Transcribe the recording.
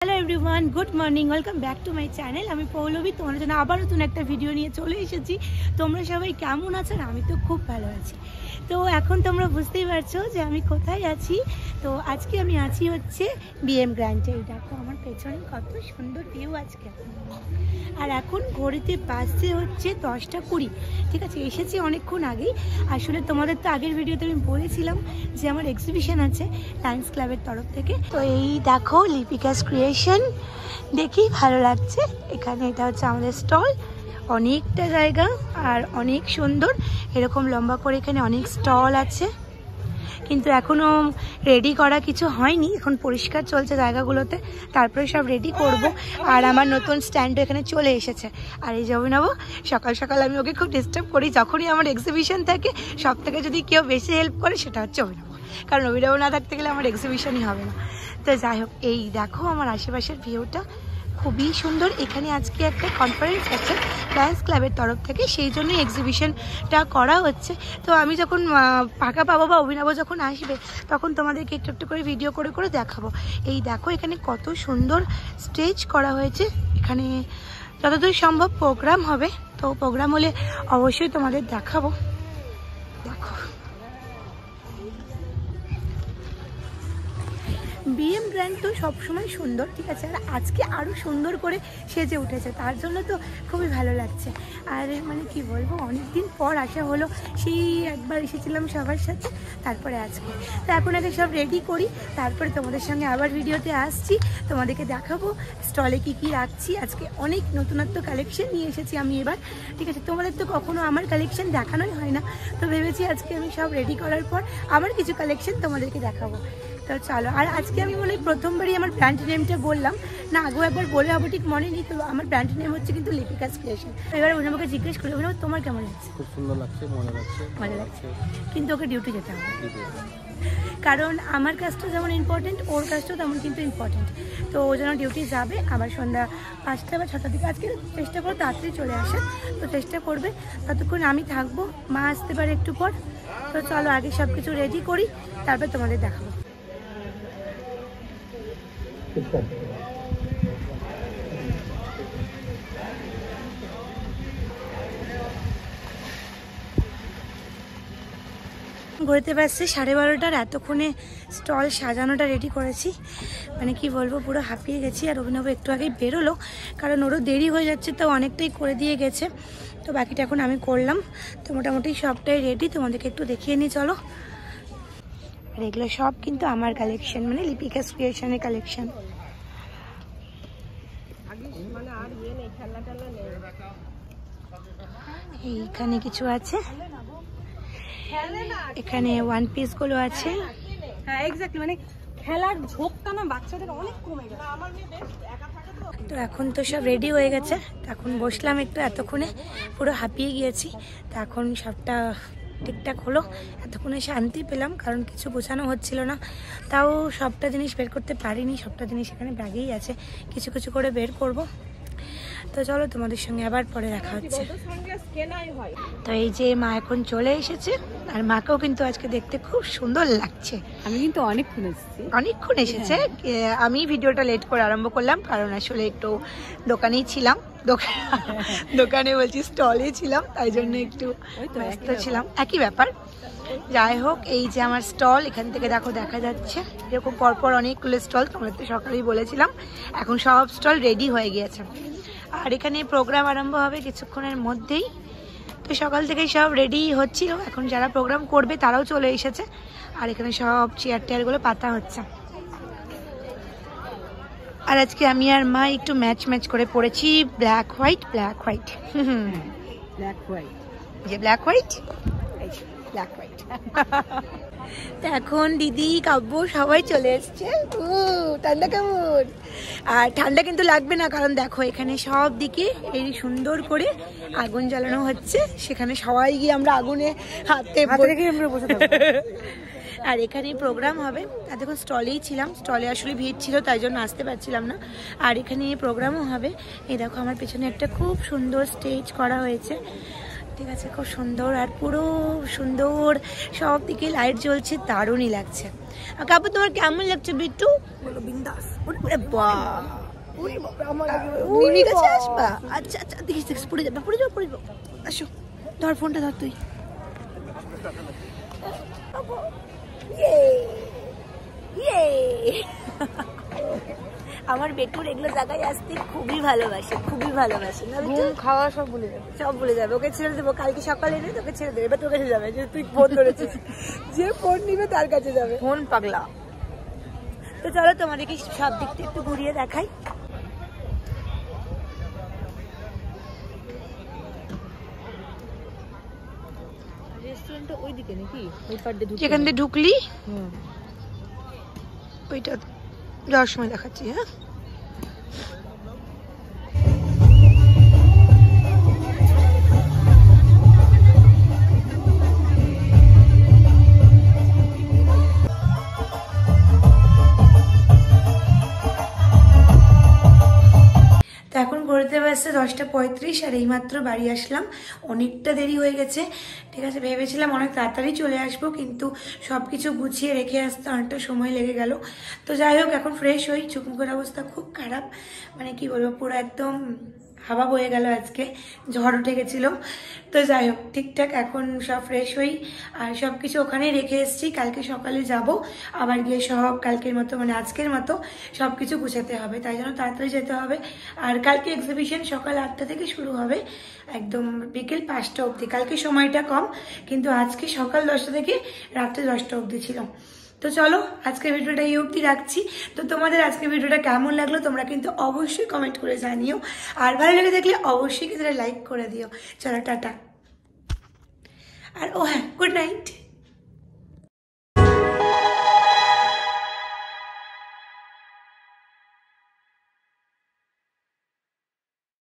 Hello everyone, good morning, welcome back to my channel. আমি পৌলবী, তোমাদের জন্য আবার নতুন একটা ভিডিও নিয়ে চলে এসেছি। তোমরা সবাই কেমন আছো? আমি তো খুব ভালো আছি। তো এখন তোমরা বুঝতেই পারছো যে আমি কোথায় আছি। তো আজকে আমি আছি হচ্ছে বিএম গ্র্যান্ডে। দেখো আমার পেছনে কত সুন্দর ভিউ আজকে। আর এখন ঘড়িতে বাজছে হচ্ছে 10:20। ঠিক আছে, এসেছি অনেকক্ষণ আগেই। আসলে তোমাদের তো আগের ভিডিওতে আমি বলেছিলাম যে আমার এক্সিবিশন আছে লায়ন্স ক্লাবের তরফ থেকে। তো এই দেখো লিপিকাস ক্রিয়েশন, দেখি ভালো লাগছে। এখানে এটা হচ্ছে আমাদের স্টল, অনেকটা জায়গা আর অনেক সুন্দর। এরকম লম্বা করে এখানে অনেক স্টল আছে, কিন্তু এখনও রেডি করা কিছু হয়নি। এখন পরিষ্কার চলছে জায়গাগুলোতে, তারপরে সব রেডি করব। আর আমার নতুন স্ট্যান্ডও এখানে চলে এসেছে। আর এই যে অভিনব, সকাল সকাল আমি ওকে খুব ডিস্টার্ব করি যখনই আমার এক্সিবিশন থাকে। সব থেকে যদি কেউ বেশি হেল্প করে সেটা হচ্ছে অভিনব, কারণ অভিনব না থাকতে গেলে আমার এক্সিবিশনই হবে না। তো যাই হোক, এই দেখো আমার আশেপাশের ভিউটা খুবই সুন্দর। এখানে আজকে একটা কনফারেন্স আছে লায়ন্স ক্লাবের তরফ থেকে, সেই জন্যই এক্সিবিশনটা করা হচ্ছে। তো আমি যখন ফাঁকা পাবো বা অভিনব যখন আসবে তখন তোমাদেরকে একটু একটু করে ভিডিও করে করে দেখাবো। এই দেখো এখানে কত সুন্দর স্টেজ করা হয়েছে। এখানে যতদূর সম্ভব প্রোগ্রাম হবে, তো প্রোগ্রাম হলে অবশ্যই তোমাদের দেখাবো। দেখো বিএম গ্র্যান্ড তো সবসময় সুন্দর, ঠিক আছে, আর আজকে আরও সুন্দর করে সেজে উঠেছে, তার জন্য তো খুবই ভালো লাগছে। আর মানে কি বলবো, অনেকদিন পর আসা হলো। সেই একবার এসেছিলাম সবার সাথে, তারপরে আজকে। তো এখন আগে সব রেডি করি, তারপরে তোমাদের সঙ্গে আবার ভিডিওতে আসছি, তোমাদেরকে দেখাবো স্টলে কি কি রাখছি। আজকে অনেক নতুনত্ব কালেকশন নিয়ে এসেছি আমি এবার, ঠিক আছে। তোমাদের তো কখনো আমার কালেকশন দেখানোই হয় না, তো ভেবেছি আজকে আমি সব রেডি করার পর আবার কিছু কালেকশন তোমাদেরকে দেখাবো। তো চলো। আর আজকে আমি বলি প্রথমবারই আমার ব্র্যান্ড নেমটা বললাম না, আগেও একবার বলে হবে ঠিক মনে নেই। তো আমার ব্র্যান্ড নেম হচ্ছে কিন্তু লিপিকাস ক্রিয়েশন। এবার ওনাকে জিজ্ঞেস করি, ওনাকে তোমার কেমন লাগছে? খুব সুন্দর লাগছে, মনে লাগছে, ভালো লাগছে, কিন্তু ওকে ডিউটি যেতে হবে, কারণ আমার কাজটা যেমন ইম্পর্টেন্ট ওর কাজটাও তেমন কিন্তু ইম্পর্টেন্ট। তো ও যেন ডিউটি যাবে আবার সন্ধ্যা 5টা বা 6টার দিকে। আজকে চেষ্টা করো তাড়াতাড়ি চলে আসে, তো চেষ্টা করবে। ততক্ষণ আমি থাকবো, মা আসতে পারে একটু পর। তো চলো আগে সব কিছু রেডি করি, তারপর তোমাদের দেখাবো। ঘুরতে পারছি 12:30। এতক্ষণে স্টল সাজানোটা রেডি করেছি, মানে কি বলবো, পুরো হাঁপিয়ে গেছি। আর অভিনব একটু আগেই বেরোলো, কারণ ওরও দেরি হয়ে যাচ্ছে, তো অনেকটাই করে দিয়ে গেছে। তো বাকিটা এখন আমি করলাম। তো মোটামুটি সবটাই রেডি, তোমাদেরকে একটু দেখিয়ে নিই চলো। আর এগুলো সব কিন্তু আমার কালেকশন, মানে লিপিকাস ক্রিয়েশনের কালেকশন। এইখানে কিছু আছে, এখানে ওয়ান পিস গুলো আছে। হ্যাঁ এক্স্যাক্টলি, মানে খেলার ঝোঁকটা না বাচ্চাদের অনেক কমে গেছে। তো এখন তো সব রেডি হয়ে গেছে, এখন বসলাম একটু, এতক্ষণে পুরো হাঁপিয়ে গিয়েছি। তো এখন সবটা ঠিকঠাক হলো, এতক্ষণে শান্তি পেলাম, কারণ কিছু গোছানো হচ্ছিল না। তাও সবটা জিনিস বের করতে পারিনি, সবটা জিনিস এখানে ব্যাগেই আছে, কিছু কিছু করে বের করব। তো চলো তোমাদের সঙ্গে আবার পরে দেখা হচ্ছে। তো এই যে মা এখন চলে এসেছে, আর মাকেও কিন্তু আজকে দেখতে খুব সুন্দর লাগছে। আমি কিন্তু অনেকক্ষণ এসেছে। আমি ভিডিওটা লেট করে আরম্ভ করলাম, কারণ আসলে একটু দোকানেই ছিলাম, দোকানে বলছি স্টলে ছিলাম, তাই জন্য একটু ব্যস্ত ছিলাম, একই ব্যাপার। যাই হোক, এই যে আমার স্টল, এখান থেকে দেখো দেখা যাচ্ছে এরকম পরপর অনেকগুলো স্টল। তোমরা তো সকালেই বলেছিলাম, এখন সব স্টল রেডি হয়ে গিয়েছে। আর এখানে প্রোগ্রাম আরম্ভ হবে কিছুক্ষণের মধ্যেই। তো সকাল থেকেই সব রেডি হচ্ছিল, এখন যারা প্রোগ্রাম করবে তারাও চলে এসেছে। আর এখানে সব চেয়ার টেয়ারগুলো পাতা হচ্ছে। আর আজকে আমি আর মা একটু ম্যাচ করে পড়েছি, ব্ল্যাক হোয়াইট ব্ল্যাক হোয়াইট। যে ব্ল্যাক হোয়াইট, ব্ল্যাক হোয়াইট। তো এখন দিদি কাব্য সবাই চলে এসছে। ঠান্ডা কেমন? আর ঠান্ডা কিন্তু লাগবে না, কারণ দেখো এখানে সব দিকে এই সুন্দর করে আগুন জ্বালানো হচ্ছে। সেখানে সবাই গিয়ে আমরা আগুনে হাতে রেখে আমরা বসে থাকবো। আর এখানে প্রোগ্রাম হবে। আর দেখো স্টলেই ছিলাম, স্টলে আসলে ভিড় ছিল, তাই জন্য আসতে পারছিলাম না। আর এখানে প্রোগ্রামও হবে। এই দেখো আমার পেছনে একটা খুব সুন্দর স্টেজ করা হয়েছে, ঠিক আছে, খুব সুন্দর আর পুরো সুন্দর, সব দিকে লাইট জ্বলছে, দারুণই লাগছে। আর কাপু তোমার কেমন লাগছে বিট্টু? বলো বিন্দাস। ওরে বাহ, ওরে বাবা, আমার মিমির কাছে আসবা? আচ্ছা আচ্ছা, দেখিস দেখিস, পড়ে যাবে পড়ে যাবে পড়ে যাবে। আসো, ধর ফোনটা ধর তুই। আমার বেটুর এগুলো জায়গায় আসতে খুবই ভালোবাসে, খুবই ভালোবাসে। খাওয়া সব ভুলে যাবে, সব ভুলে যাবে। ওকে ছেড়ে দেবো, কালকে সকালে এনে তোকে ছেড়ে দেবে, এবার তোর কাছে যাবে। যে তুই ফোন ধরেছিস, যে ফোন নিবে তার কাছে যাবে। ফোন পাগলা। তো চলো তোমাদেরকে সব দিকটা একটু ঘুরিয়ে দেখাই। রেস্টুরেন্টটা ওইদিকে নাকি? ওই পার্টে ঢুকে যেখান দিয়ে ঢুকলি ওইটা যাওয়ার সময় দেখাচ্ছি। হ্যাঁ, তো এখন ঘুরতে বাজছে 10:35 আর এইমাত্র বাড়ি আসলাম। অনেকটা দেরি হয়ে গেছে। ঠিক আছে, ভেবেছিলাম অনেক তাড়াতাড়ি চলে আসবো, কিন্তু সব কিছু গুছিয়ে রেখে আসতে অনেকটা সময় লেগে গেল। তো যাই হোক, এখন ফ্রেশ হই। চুমকুর অবস্থা খুব খারাপ, মানে কি বলবো, পুরো একদম হাওয়া বয়ে গেল, আজকে ঝড় উঠে গেছিল। তো যাই হোক, ঠিকঠাক এখন সব ফ্রেশ হই আর সব কিছু ওখানেই রেখে এসেছি। কালকে সকালে যাব, আবার গিয়ে সব কালকের মতো মানে আজকের মতো সব কিছু গুছাতে হবে, তাই জন্য তাড়াতাড়ি যেতে হবে। আর কালকে এক্সিবিশন সকাল 8টা থেকে শুরু হবে, একদম বিকেল 5টা অবধি। কালকে সময়টা কম, কিন্তু আজকে সকাল 10টা থেকে রাত্রে 10টা অবধি ছিল। তো চলো, আজকের ভিডিওটা এই অবধি রাখছি। তো তোমাদের আজকের ভিডিওটা কেমন লাগলো তোমরা কিন্তু অবশ্যই কমেন্ট করে জানিও, আর ভালো লেগে দেখলে অবশ্যই কিন্তু লাইক করে দিও। চলো টাটা, আর ও হ্যাঁ, গুড নাইট।